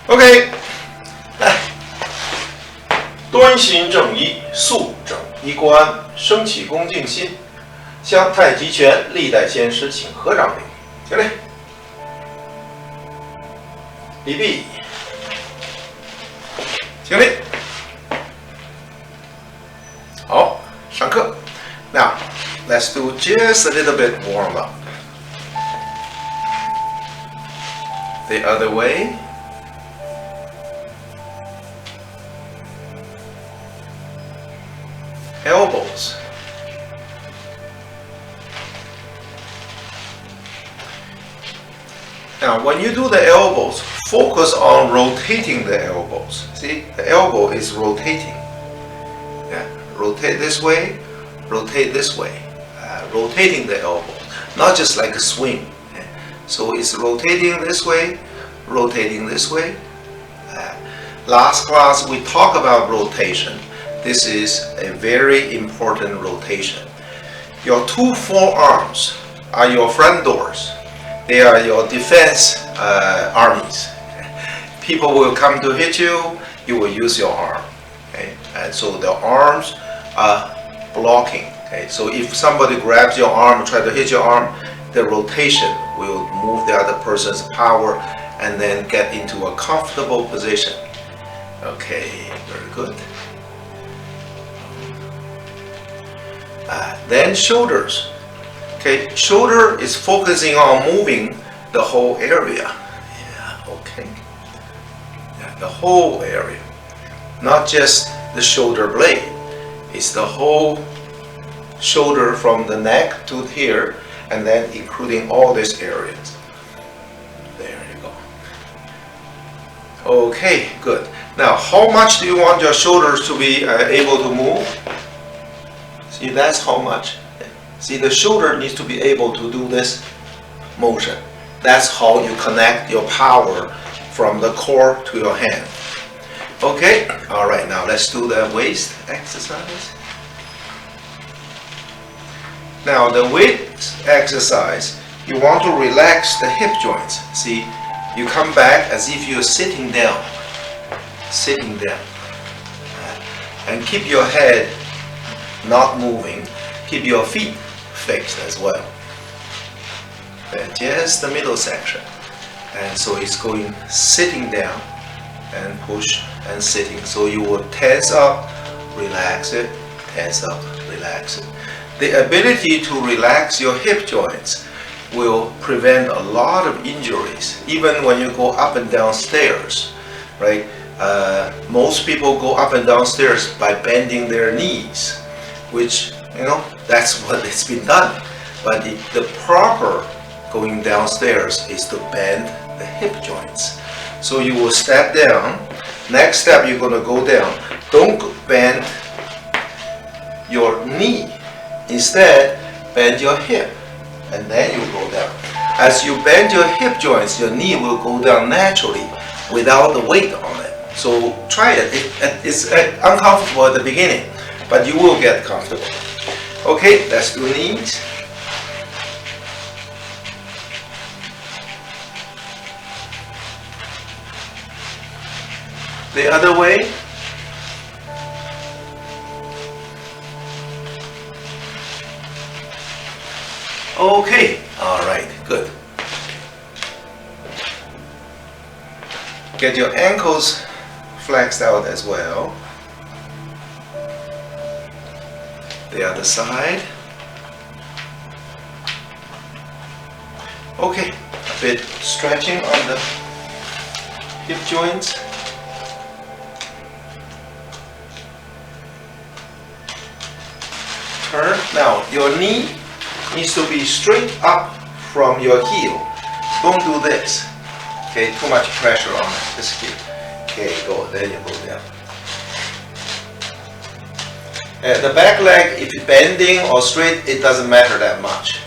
OK， 来，端行正一，肃整衣冠，升起恭敬心，向太极拳历代先师请合掌礼。起来，礼毕，起来。好，上课。Now, let's do just a little bit warm up. The other way. Elbows. Now, when you do the elbows, focus on rotating the elbows. See, the elbow is rotating. Yeah, rotate this way, rotate this way. Rotating the elbow, not just like a swing. Yeah. So it's rotating this way, rotating this way. Last class we talked about rotation. This is a very important rotation. Your two forearms are your front doors. They are your defense armies. People will come to hit you, you will use your arm. Okay? And so the arms are blocking. Okay? So if somebody grabs your arm, try to hit your arm, the rotation will move the other person's power and then get into a comfortable position. Okay, very good. Then shoulders. Okay, shoulder is focusing on moving the whole area. Yeah, okay. Yeah, the whole area, not just the shoulder blade. It's the whole shoulder from the neck to here, and then including all these areas. There you go. Okay, good. Now, how much do you want your shoulders to be able to move? See, that's how much. See, the shoulder needs to be able to do this motion. That's how you connect your power from the core to your hand. Okay, all right, now let's do the waist exercise. Now, the waist exercise, you want to relax the hip joints. See, you come back as if you're sitting down. Sitting down. And keep your head not moving. Keep your feet fixed as well. And just the middle section. And so it's going sitting down and push and sitting. So you will tense up, relax it, tense up, relax it. The ability to relax your hip joints will prevent a lot of injuries, even when you go up and down stairs, right? Most people go up and down stairs by bending their knees, which, you know, that's what it's been done. But the proper going downstairs is to bend the hip joints. So you will step down. Next step, you're going to go down. Don't bend your knee. Instead, bend your hip, and then you go down. As you bend your hip joints, your knee will go down naturally without the weight on it. So try it. It's uncomfortable at the beginning, but you will get comfortable. Okay, let's do knees. The other way. Okay, all right, good. Get your ankles flexed out as well. The other side. Okay, a bit stretching on the hip joints. Turn. Now, your knee needs to be straight up from your heel. Don't do this. Okay, too much pressure on this heel. Okay, go. There you go down. The back leg, if it's bending or straight, it doesn't matter that much.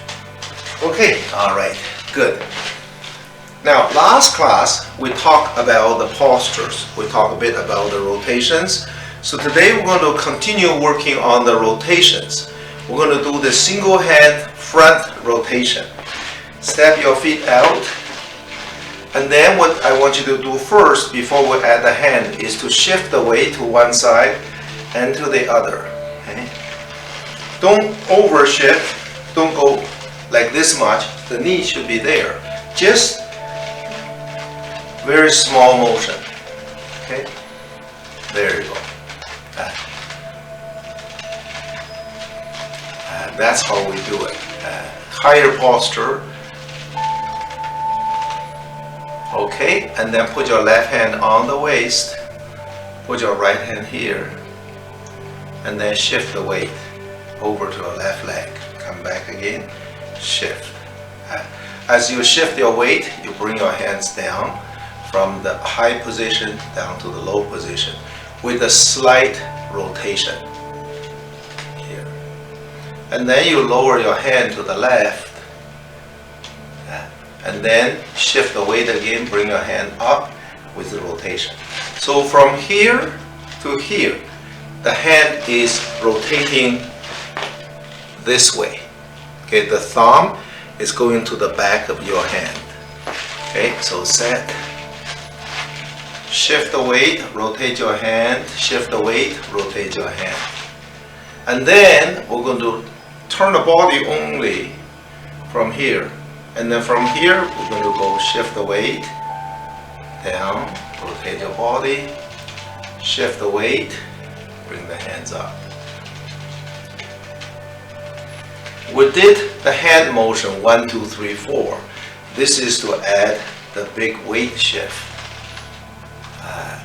Okay, all right, good. Now, last class, we talked about the postures. We talked a bit about the rotations. So today we're going to continue working on the rotations. We're going to do the single hand front rotation. Step your feet out. And then what I want you to do first, before we add the hand, is to shift the weight to one side and to the other. Okay? Don't overshift. Don't go like this much. The knee should be there. Just very small motion. Okay? There you go. That's how we do it. Higher posture. Okay, and then put your left hand on the waist. Put your right hand here. And then shift the weight over to your left leg. Come back again. Shift. As you shift your weight, you bring your hands down from the high position down to the low position with a slight rotation here. And then you lower your hand to the left. And then shift the weight again, bring your hand up with the rotation. So from here to here, the hand is rotating this way. Okay, the thumb is going to the back of your hand. Okay, so set. Shift the weight, rotate your hand, shift the weight, rotate your hand. And then we're going to turn the body only from here. And then from here, we're going to go shift the weight, down, rotate your body, shift the weight, bring the hands up. We did the hand motion 1, 2, 3, 4. This is to add the big weight shift.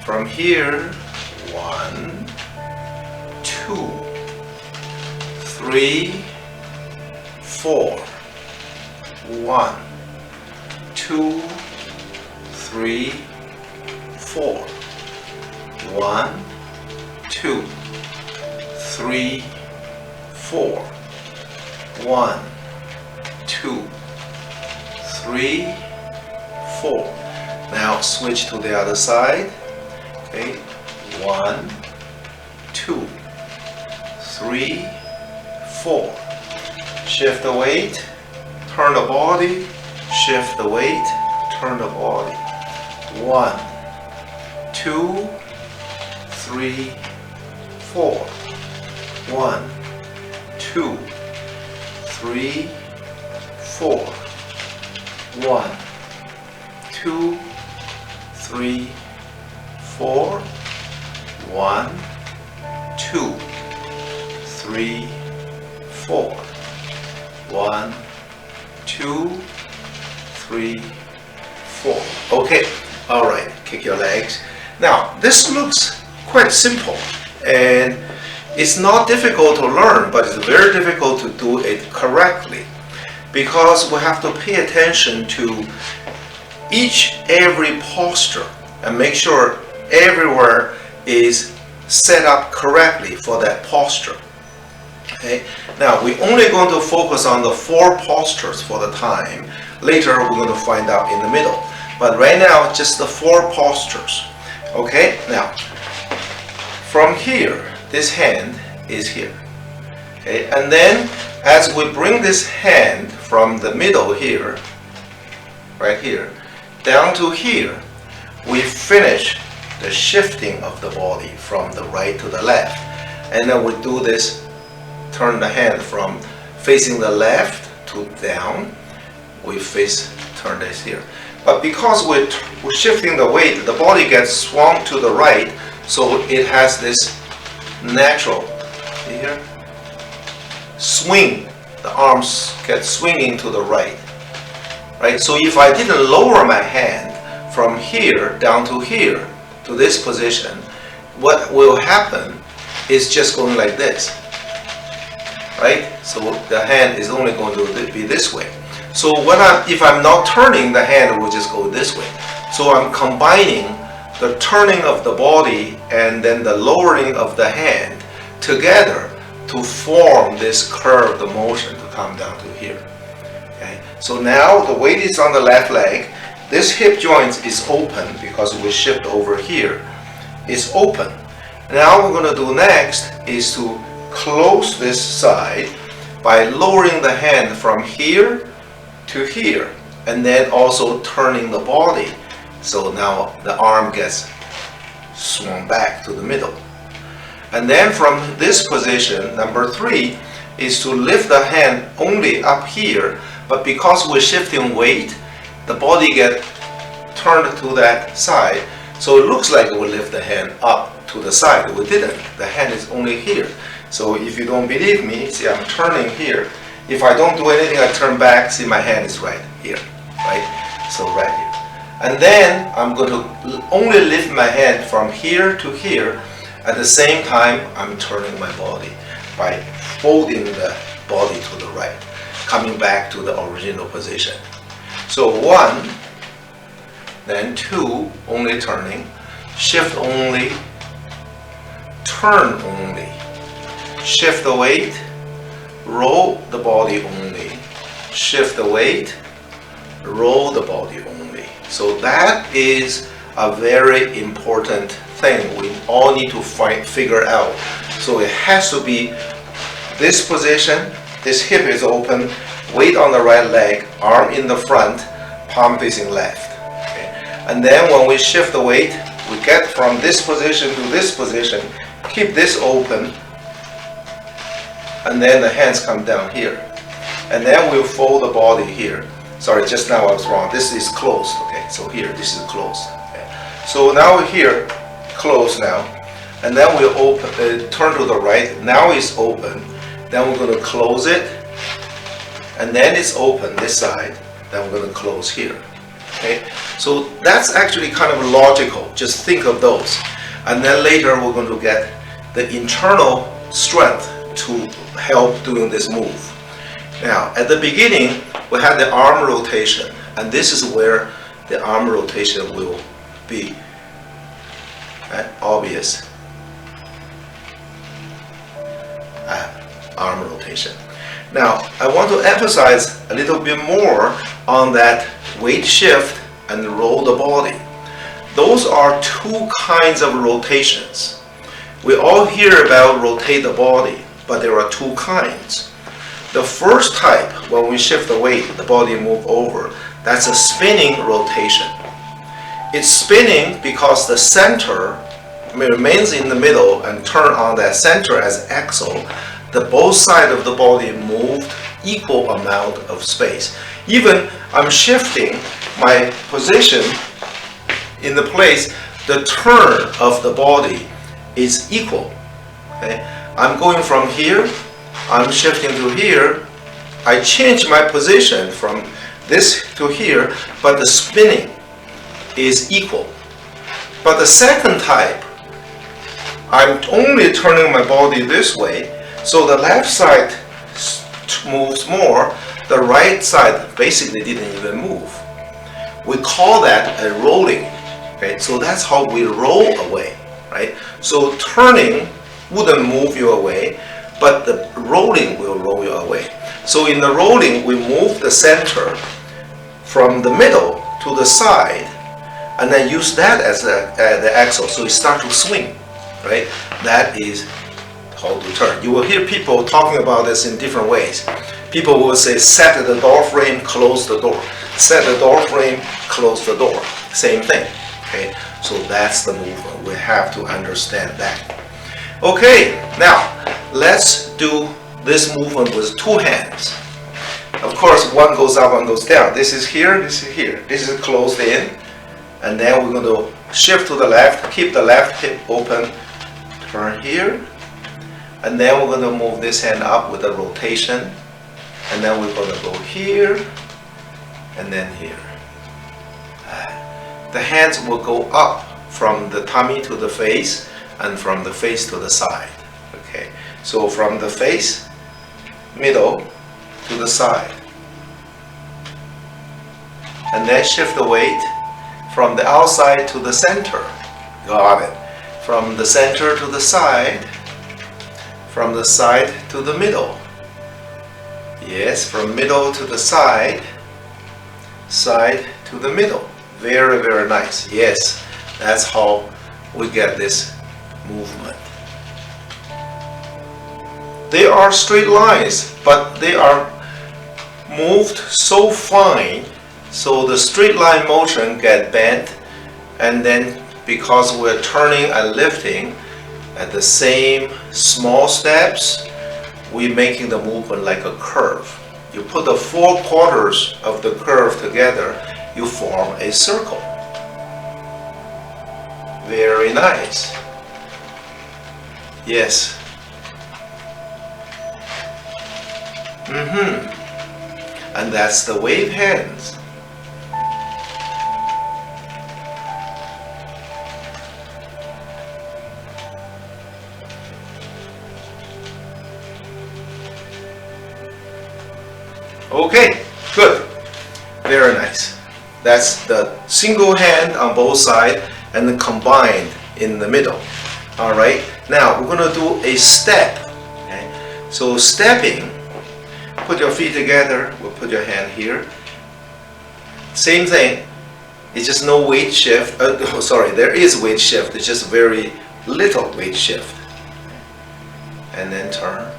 From here, 1, 2, 3, 4. 1, 2, 3, 4. 1, 2, 3, 4. 1, 2, 3, 4. Now switch to the other side. Okay, 1, 2, 3, 4. Shift the weight. Turn the body, shift the weight, turn the body. 1, 2, 3, 4. 1, 2, 3, 4. 1, 2, 3, 4. 1, 2, 3, 4. 1, 2, 3, 4. Okay, all right, kick your legs. Now, this looks quite simple, and it's not difficult to learn, but it's very difficult to do it correctly, because we have to pay attention to every posture and make sure everywhere is set up correctly for that posture. Okay. Now we're only going to focus on the 4 postures for the time. Later we're going to find out in the middle. But right now just the 4 postures. Okay. Now from here, this hand is here. Okay. And then as we bring this hand from the middle here, right here, down to here, we finish the shifting of the body from the right to the left. And then we do this. Turn the hand from facing the left to down. We turn this here. But because we're shifting the weight, the body gets swung to the right, so it has this natural, see here? Swing. The arms get swinging to the right. Right? So if I didn't lower my hand from here down to here, to this position, what will happen is just going like this. Right? So the hand is only going to be this way. So if I'm not turning, the hand will just go this way. So I'm combining the turning of the body and then the lowering of the hand together to form this curved motion to come down to here. Okay? So now the weight is on the left leg. This hip joint is open because we shift over here. It's open. Now what we're going to do next is to close this side by lowering the hand from here to here, and then also turning the body So now the arm gets swung back to the middle. And then from this position, number 3 is to lift the hand only up here, but because we're shifting weight, the body gets turned to that side, so it looks like we lift the hand up to the side. We didn't. The hand is only here. So if you don't believe me, see, I'm turning here. If I don't do anything, I turn back, see, my hand is right here, right? So right here. And then I'm going to only lift my hand from here to here. At the same time, I'm turning my body by folding the body to the right, coming back to the original position. So 1, then 2, only turning, shift only, turn only, shift the weight, roll the body only, shift the weight, roll the body only. So that is a very important thing we all need to figure out. So it has to be this position, this hip is open, weight on the right leg, arm in the front, palm facing left. Okay? And then when we shift the weight, we get from this position to this position, keep this open, and then the hands come down here. And then we'll fold the body here. Sorry, just now I was wrong. This is closed. Okay, so here, this is closed. Okay. So now we're here, closed now. And then we'll open, turn to the right. Now it's open. Then we're going to close it. And then it's open this side. Then we're going to close here. Okay, so that's actually kind of logical. Just think of those. And then later we're going to get the internal strength to help doing this move. Now, at the beginning, we had the arm rotation, and this is where the arm rotation will be obvious. Arm rotation. Now, I want to emphasize a little bit more on that weight shift and roll the body. Those are two kinds of rotations. We all hear about rotate the body, but there are two kinds. The first type, when we shift the weight, the body move over, that's a spinning rotation. It's spinning because the center remains in the middle and turn on that center as axle. The both sides of the body moved equal amount of space. Even I'm shifting my position in the place, the turn of the body is equal. Okay? I'm going from here, I'm shifting to here, I change my position from this to here, but the spinning is equal. But the second type, I'm only turning my body this way, so the left side moves more, the right side basically didn't even move. We call that a rolling. Okay? So that's how we roll away. Right? So turning wouldn't move you away, but the rolling will roll you away. So in the rolling, we move the center from the middle to the side, and then use that as the axle, so it starts to swing. Right? That is how to turn. You will hear people talking about this in different ways. People will say, set the door frame, close the door. Set the door frame, close the door. Same thing. Okay? So that's the movement. We have to understand that. Okay, now let's do this movement with two hands. Of course, one goes up, one goes down. This is here, this is here. This is closed in. And then we're going to shift to the left, keep the left hip open, turn here. And then we're going to move this hand up with a rotation. And then we're going to go here and then here. The hands will go up from the tummy to the face and from the face to the side. Okay, so from the face, middle to the side. And then shift the weight from the outside to the center. Got it. From the center to the side. From the side to the middle. Yes, from middle to the side. Side to the middle. Very, very nice. Yes, that's how we get this movement. They are straight lines, but they are moved so fine, so the straight line motion get bent and then because we're turning and lifting at the same small steps, we're making the movement like a curve. You put the 4 quarters of the curve together, you form a circle. Very nice. Yes. And that's the wave hands. Okay, good. Very nice. That's the single hand on both sides and then combined in the middle. All right. Now we're going to do a step. Okay? So stepping, put your feet together. We'll put your hand here. Same thing. It's just no weight shift. Sorry, there is weight shift. It's just very little weight shift. And then turn.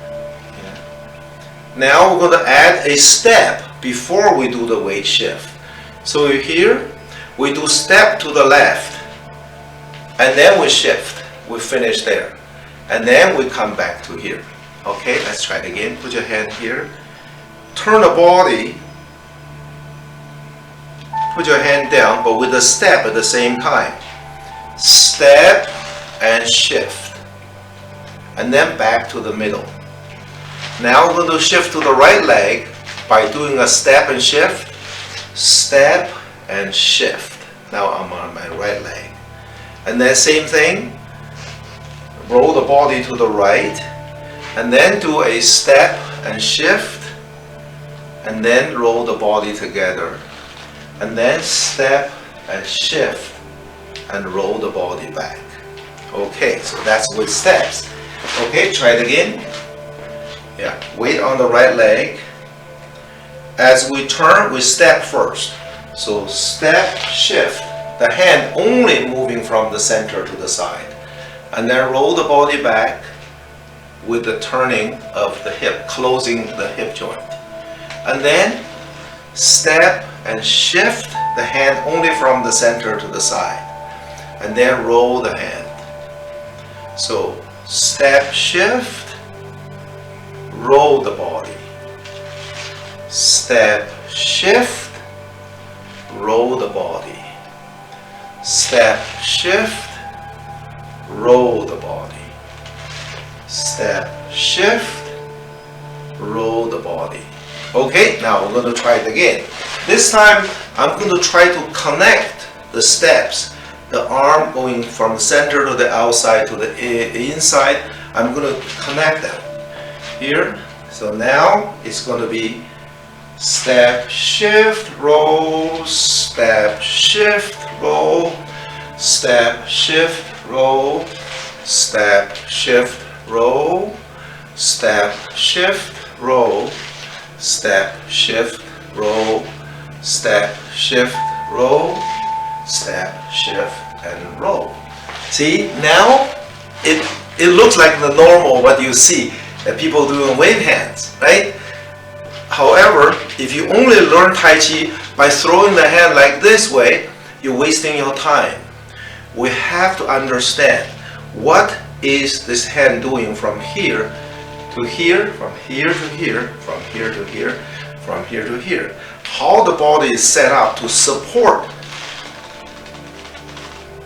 Now we're going to add a step before we do the weight shift. So here we do step to the left and then we shift. We finish there and then we come back to here. Okay, let's try it again. Put your hand here. Turn the body. Put your hand down but with a step at the same time. Step and shift and then back to the middle. Now we're going to shift to the right leg by doing a step and shift. Step and shift. Now I'm on my right leg. And then same thing. Roll the body to the right. And then do a step and shift. And then roll the body together. And then step and shift. And roll the body back. Okay, so that's with steps. Okay, try it again. Yeah, weight on the right leg. As we turn, we step first. So step, shift, the hand only moving from the center to the side. And then roll the body back with the turning of the hip, closing the hip joint. And then step and shift, the hand only from the center to the side. And then roll the hand. So step, shift, roll the body. Step, shift, roll the body. Step, shift, roll the body. Step, shift, roll the body. Okay, now we're going to try it again. This time I'm going to try to connect the steps. The arm going from the center to the outside to the inside. I'm going to connect them. Here, so now it's going to be step, shift, roll, step, shift, roll, step, shift, roll, step, shift, roll, step, shift, roll, step, shift, roll, step, shift, roll, step, shift, and roll. See, now it looks like the normal what you see that people do in wave hands, right? However, if you only learn Tai Chi by throwing the hand like this way, you're wasting your time. We have to understand what is this hand doing from here to here, from here to here, from here to here, from here to here. How the body is set up to support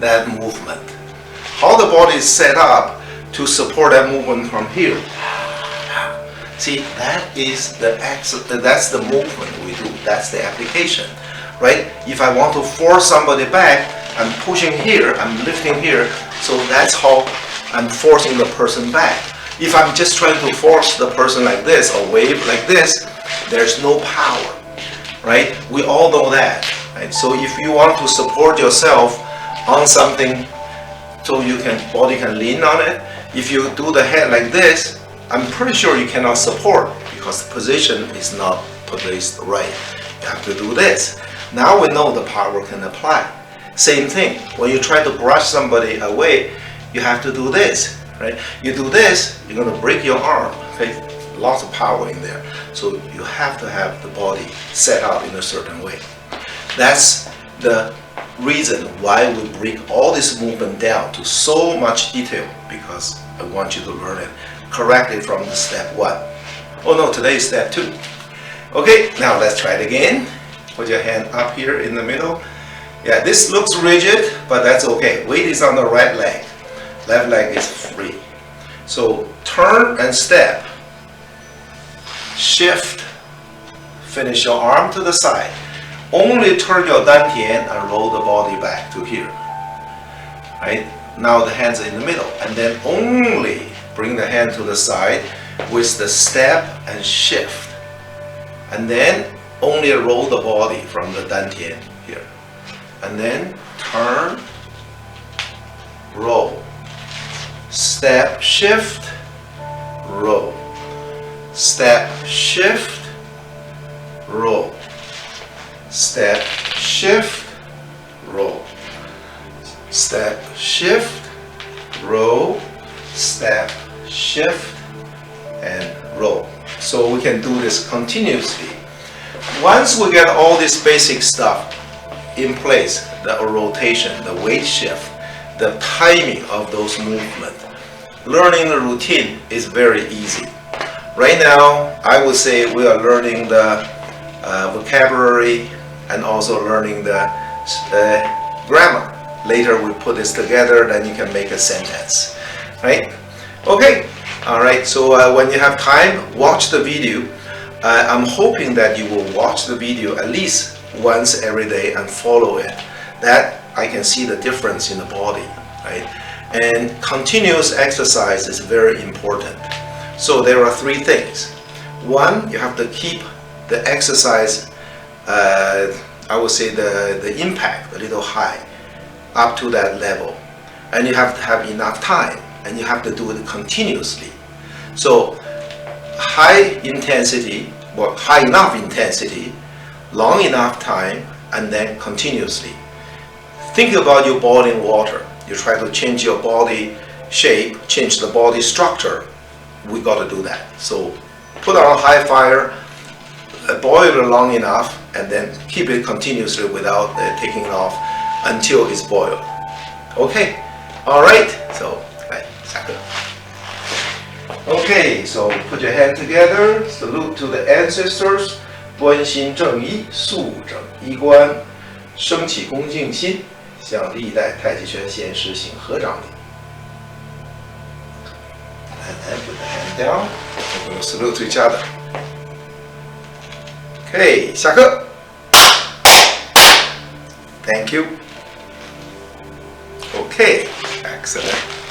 that movement. How the body is set up to support that movement from here. See, that's the movement we do. That's the application, right? If I want to force somebody back, I'm pushing here, I'm lifting here, so that's how I'm forcing the person back. If I'm just trying to force the person like this or wave like this, there's no power, right? We all know that, right? So if you want to support yourself on something so body can lean on it, if you do the head like this, I'm pretty sure you cannot support because the position is not placed right. You have to do this. Now we know the power can apply. Same thing, when you try to brush somebody away, you have to do this, right? You do this, you're going to break your arm, okay? Lots of power in there. So you have to have the body set up in a certain way. That's the reason why we break all this movement down to so much detail, because I want you to learn it correctly from the step 1. Oh no, today is step 2. Okay, now let's try it again. Put your hand up here in the middle. Yeah, this looks rigid, but that's okay. Weight is on the right leg. Left leg is free. So turn and step. Shift. Finish your arm to the side. Only turn your dantian and roll the body back to here. Right? Now the hands are in the middle. And then only bring the hand to the side with the step and shift. And then only roll the body from the dantian here. And then turn, roll. Step, shift, roll. Step, shift, roll. Step, shift, roll. Step, shift, roll. Step, shift, and roll. So we can do this continuously. Once we get all this basic stuff in place, the rotation, the weight shift, the timing of those movements, learning the routine is very easy. Right now, I would say we are learning the vocabulary and also learning the grammar. Later we put this together, then you can make a sentence, right? Okay, all right, so when you have time, watch the video. I'm hoping that you will watch the video at least once every day and follow it. That I can see the difference in the body, right? And continuous exercise is very important. So there are 3 things. 1, you have to keep the exercise, I would say the impact a little high, up to that level. And you have to have enough time, and you have to do it continuously. So high intensity, or high enough intensity, long enough time, and then continuously. Think about your boiling water. You try to change your body shape, change the body structure. We got to do that. So put on high fire, boil it long enough, and then keep it continuously without taking it off until it's boiled. Okay, all right. So, right, 下课. Okay, so put your hand together. Salute to the ancestors. 端心正一，肃整衣冠，升起恭敬心，向历代太极拳先师行合掌礼。And then put the hand down. We're going to salute to each other. Okay, 下课. Thank you. Okay, excellent.